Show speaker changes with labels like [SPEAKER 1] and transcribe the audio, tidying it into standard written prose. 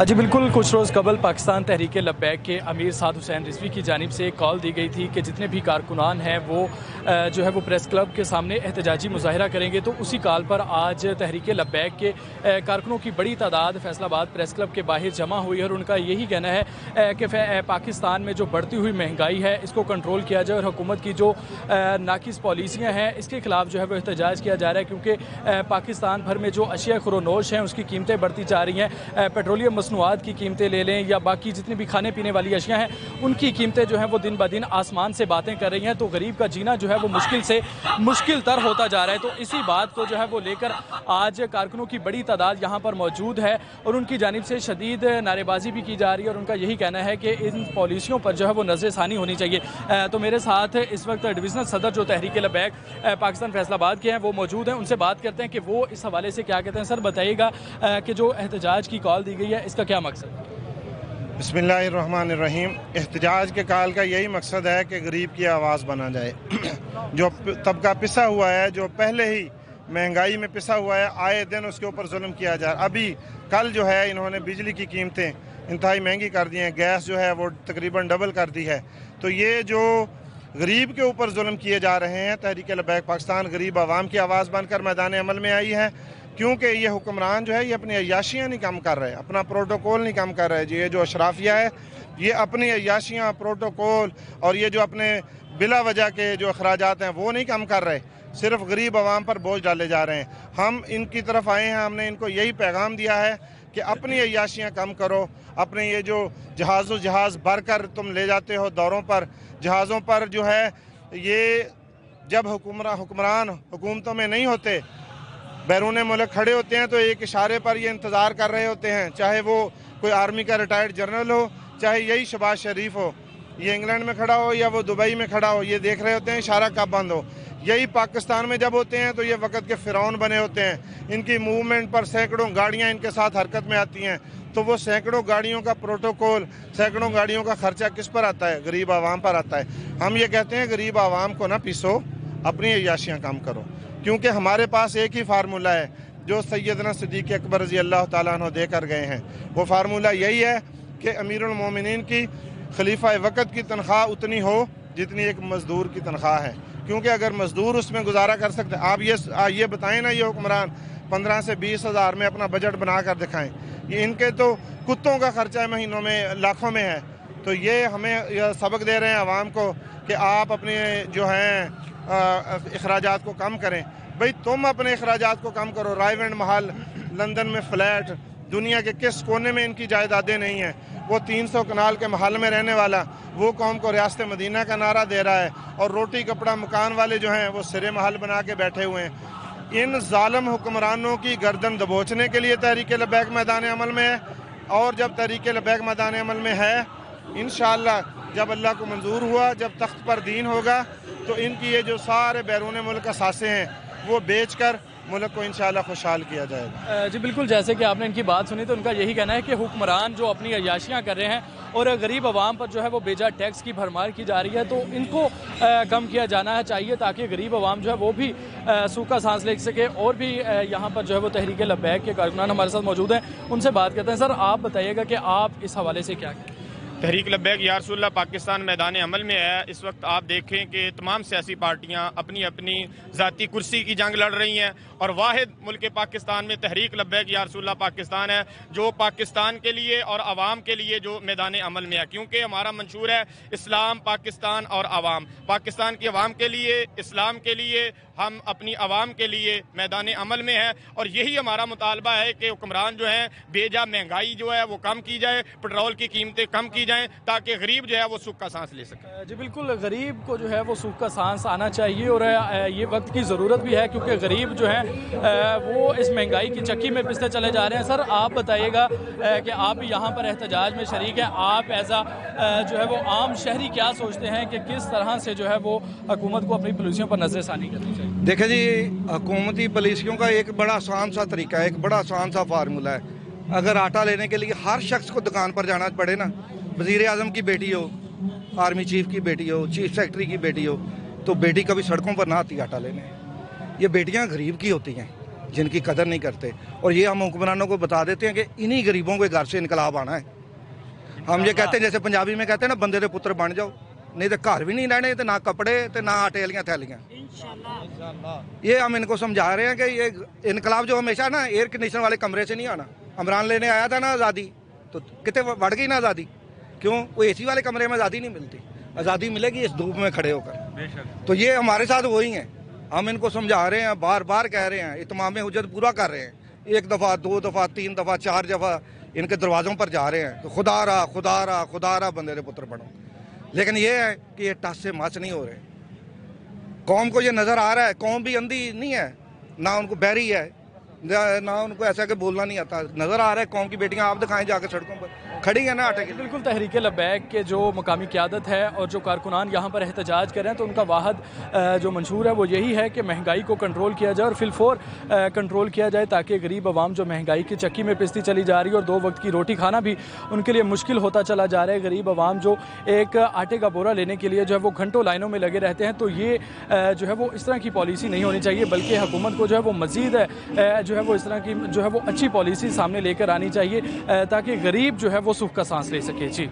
[SPEAKER 1] जी बिल्कुल, कुछ रोज़ कबल पाकिस्तान तहरीक लब्बैक के अमीर साद हुसैन रिजवी की जानिब से एक कॉल दी गई थी कि जितने भी कारकुनान हैं वो जो है वो प्रेस क्लब के सामने एहतजाजी मुजाहरा करेंगे। तो उसी कॉल पर आज तहरीक लब्बैक के कारकुनों की बड़ी तादाद फैसलाबाद प्रेस क्लब के बाहर जमा हुई है और उनका यही कहना है कि पाकिस्तान में जो बढ़ती हुई महंगाई है इसको कंट्रोल किया जाए और हुकूमत की जो नाकिस पॉलिसियाँ हैं इसके खिलाफ जो है वो एहतजाज किया जा रहा है, क्योंकि पाकिस्तान भर में जो अशिया खुरोनोश हैं उसकी कीमतें बढ़ती जा रही हैं। पेट्रोलियम मसनूआत की कीमतें ले लें या बाकी जितनी भी खाने पीने वाली अशिया हैं उनकी कीमतें जो हैं वो दिन ब दिन आसमान से बातें कर रही हैं। तो गरीब का जीना जो है वो मुश्किल से मुश्किल तर होता जा रहा है। तो इसी बात को जो है वो लेकर आज कारकुनों की बड़ी तादाद यहाँ पर मौजूद है और उनकी जानिब से शदीद नारेबाजी भी की जा रही है और उनका यही कहना है कि इन पॉलिसियों पर जो है वो नज़रसानी होनी चाहिए। तो मेरे साथ इस वक्त डिवीज़नल सदर जो तहरीक लब्बैक पाकिस्तान फैसलाबाद के हैं वो मौजूद हैं, उनसे बात करते हैं कि वो इस हवाले से क्या कहते हैं। सर बताइएगा कि जो एहतजाज की कॉल दी गई है इसका क्या मकसद है?
[SPEAKER 2] बिस्मिल्लाहिर्रहमानिर्रहीम। एहतजाज के कॉल का यही मकसद है कि गरीब की आवाज़ बना जाए। जो तबका पिसा हुआ है, जो पहले ही महंगाई में पिसा हुआ है, आए दिन उसके ऊपर जुल्म किया जा रहा है। अभी कल जो है इन्होंने बिजली की कीमतें इंतहाई महंगी कर दी हैं, गैस जो है वो तकरीबन डबल कर दी है। तो ये जो गरीब के ऊपर जुल्म किए जा रहे हैं, तहरीक लब्बैक पाकिस्तान गरीब आवाम की आवाज़ बनकर मैदान अमल में आई है, क्योंकि ये हुक्मरान जो है ये अपनी अय्याशियाँ नहीं कम कर रहे, अपना प्रोटोकॉल नहीं कम कर रहे। ये जो अशराफिया है ये अपनी अय्याशियाँ, प्रोटोकॉल और ये जो अपने बिला वजह के जो अखराजात हैं वो नहीं कम कर रहे, सिर्फ गरीब आवाम पर बोझ डाले जा रहे हैं। हम इनकी तरफ आए हैं, हमने इनको यही पैगाम दिया है कि अपनी अय्याशियाँ कम करो। अपने ये जो जहाज़ भर कर तुम ले जाते हो दौरों पर, जहाज़ों पर जो है ये जब हुक्मरान हुकूमतों में नहीं होते, बैरून मुल्क खड़े होते हैं तो एक इशारे पर ये इंतज़ार कर रहे होते हैं, चाहे वो कोई आर्मी का रिटायर्ड जनरल हो, चाहे यही शहबाज शरीफ हो, ये इंग्लैंड में खड़ा हो या वो दुबई में खड़ा हो, ये देख रहे होते हैं इशारा कब बंद हो। यही पाकिस्तान में जब होते हैं तो ये वक़्त के फ़िरौन बने होते हैं। इनकी मूवमेंट पर सैकड़ों गाड़ियाँ इनके साथ हरकत में आती हैं, तो वो सैकड़ों गाड़ियों का प्रोटोकॉल, सैकड़ों गाड़ियों का खर्चा किस पर आता है? गरीब आवाम पर आता है। हम ये कहते हैं गरीब आवाम को ना पीसो, अपनी अय्याशियाँ कम करो, क्योंकि हमारे पास एक ही फार्मूला है जो सैयदना सिद्दीक़ अकबर रज़ी अल्लाह ताला अन्हु दे कर गए हैं। वो फार्मूला यही है कि अमीरुल मोमिनीन की खलीफा वक़्त की तनख्वाह उतनी हो जितनी एक मज़दूर की तनख्वाह है, क्योंकि अगर मज़दूर उसमें गुजारा कर सकते। आप ये बताएं ना, ये हुक्मरान 15 से 20 हज़ार में अपना बजट बना कर दिखाएं, ये इनके तो कुत्तों का खर्चा महीनों में लाखों में है। तो ये हमें सबक दे रहे हैं आवाम को कि आप अपने जो हैं अखराजात को कम करें। भाई तुम अपने अखराजात को कम करो। रायवेंड महल, लंदन में फ्लैट, दुनिया के किस कोने में इनकी जायदादें नहीं हैं। वो 300 कनाल के महल में रहने वाला वो कौम को रियासत मदीना का नारा दे रहा है और रोटी कपड़ा मकान वाले जो हैं वो सिरे महल बना के बैठे हुए हैं। इन जालिम हुक्मरानों की गर्दन दबोचने के लिए तहरीक लब्बैक मैदान अमल में है, और जब तहरीक लब्बैक मैदान अमल में है, इंशाअल्लाह जब अल्लाह को मंजूर हुआ, जब तख्त पर दीन होगा, तो इनकी ये जो सारे बैरून मुल्क असासे हैं वो बेच कर मुल्क को इंशाअल्लाह खुशहाल किया जाएगा।
[SPEAKER 1] जी बिल्कुल, जैसे कि आपने इनकी बात सुनी तो उनका यही कहना है कि हुक्मरान जो अपनी अय्याशियाँ कर रहे हैं और गरीब आवाम पर जो है वो बेजा टैक्स की भरमार की जा रही है, तो इनको कम किया जाना है चाहिए ताकि गरीब आवाम जो है वो भी सूखा सांस ले सके। और भी यहाँ पर जो है वो तहरीक लब्बैक के कारकुनान हमारे साथ मौजूद हैं, उनसे बात करते हैं। सर आप बताइएगा कि आप इस हवाले से क्या कहें?
[SPEAKER 3] तहरीक लब्बैक या रसूलुल्लाह पाकिस्तान मैदान अमल में है। इस वक्त आप देखें कि तमाम सियासी पार्टियां अपनी अपनी ज़ाती कुर्सी की जंग लड़ रही हैं और वाहिद मुल्क पाकिस्तान में तहरीक लब्बैक या रसूलुल्लाह पाकिस्तान है जो पाकिस्तान के लिए और आवाम के लिए जो मैदान अमल में है, क्योंकि हमारा मंशूर है इस्लाम, पाकिस्तान और आवाम। पाकिस्तान की आवाम के लिए, इस्लाम के लिए, हम अपनी आवाम के लिए मैदान अमल में है और यही हमारा मुतालबा है कि हुक्मरान जो है बेजा महंगाई जो है वो कम की जाए, पेट्रोल की कीमतें कम की जाएं ताकि गरीब जो है वो सुख का सांस ले सके।
[SPEAKER 1] जी बिल्कुल, गरीब को जो है वो सुख का सांस आना चाहिए और ये वक्त की ज़रूरत भी है, क्योंकि गरीब जो है वो इस महंगाई की चक्की में पिसते चले जा रहे हैं। सर आप बताइएगा कि आप यहाँ पर एहतजाज में शरीक हैं, आप ऐसा जो है वो आम शहरी क्या सोचते हैं कि किस तरह से जो है वो हुकूमत को अपनी पॉलिसियों पर नज़रसानी करनी चाहिए?
[SPEAKER 4] देखें जी, हुकूमती पॉलिसियों का एक बड़ा आसान सा तरीका है, एक बड़ा आसान सा फार्मूला है। अगर आटा लेने के लिए हर शख्स को दुकान पर जाना पड़े ना, वज़ीर आज़म की बेटी हो, आर्मी चीफ की बेटी हो, चीफ सेक्रेटरी की बेटी हो, तो बेटी कभी सड़कों पर ना आती आटा लेने। ये बेटियां गरीब की होती हैं, जिनकी कदर नहीं करते। और ये हम हुक्मरानों को बता देते हैं कि इन्हीं गरीबों के घर से इनकलाब आना है। हम ये कहते हैं, जैसे पंजाबी में कहते हैं ना, बंदे दे पुत्र बन जाओ, नहीं तो घर भी नहीं रहने, तो ना कपड़े तो ना आटे वालियाँ थैलियाँ। ये हम इनको समझा रहे हैं कि ये इनकलाब जो हमेशा ना एयर कंडीशन वाले कमरे से नहीं आना। इमरान लेने आया था ना आज़ादी, तो कितने बढ़ गई ना आज़ादी, क्यों? वो एसी वाले कमरे में आज़ादी नहीं मिलती, आज़ादी मिलेगी इस धूप में खड़े होकर। तो ये हमारे साथ वही हैं, हम इनको समझा रहे हैं, बार बार कह रहे हैं, इत्माम हुज्जत पूरा कर रहे हैं, 1 दफ़ा 2 दफ़ा 3 दफ़ा 4 दफ़ा इनके दरवाज़ों पर जा रहे हैं। तो खुदा रहा बंदे दे पुत्र बनो। लेकिन ये है कि ये टस से मस नहीं हो रहे। कौम को ये नज़र आ रहा है, कौम भी अंधी नहीं है, ना उनको बहरी है, ना उनको ऐसा कि बोलना नहीं आता। नज़र आ रहा है कौम की बेटियां आप दिखाएं जाकर सड़कों पर खड़ी है ना आटे के।
[SPEAKER 1] बिल्कुल तहरीक लब्बैक के जो मकामी क़यादत है और जो कारकुनान यहाँ पर एहतजाज कर रहे हैं, तो उनका वाहद जो मंशूर है वो यही है कि महंगाई को कंट्रोल किया जाए और फिलफोर कंट्रोल किया जाए, ताकि गरीब आवाम जो महंगाई की चक्की में पिसती चली जा रही है और 2 वक्त की रोटी खाना भी उनके लिए मुश्किल होता चला जा रहा है। गरीब आवाम जो एक आटे का बोरा लेने के लिए जो है वो घंटों लाइनों में लगे रहते हैं। तो ये जो है वो इस तरह की पॉलिसी नहीं होनी चाहिए, बल्कि हुकूमत को जो है वो मज़ीद जो है वो इस तरह की जो है वो अच्छी पॉलिसी सामने लेकर आनी चाहिए, ताकि गरीब जो है वो सुख का सांस ले सके। जी।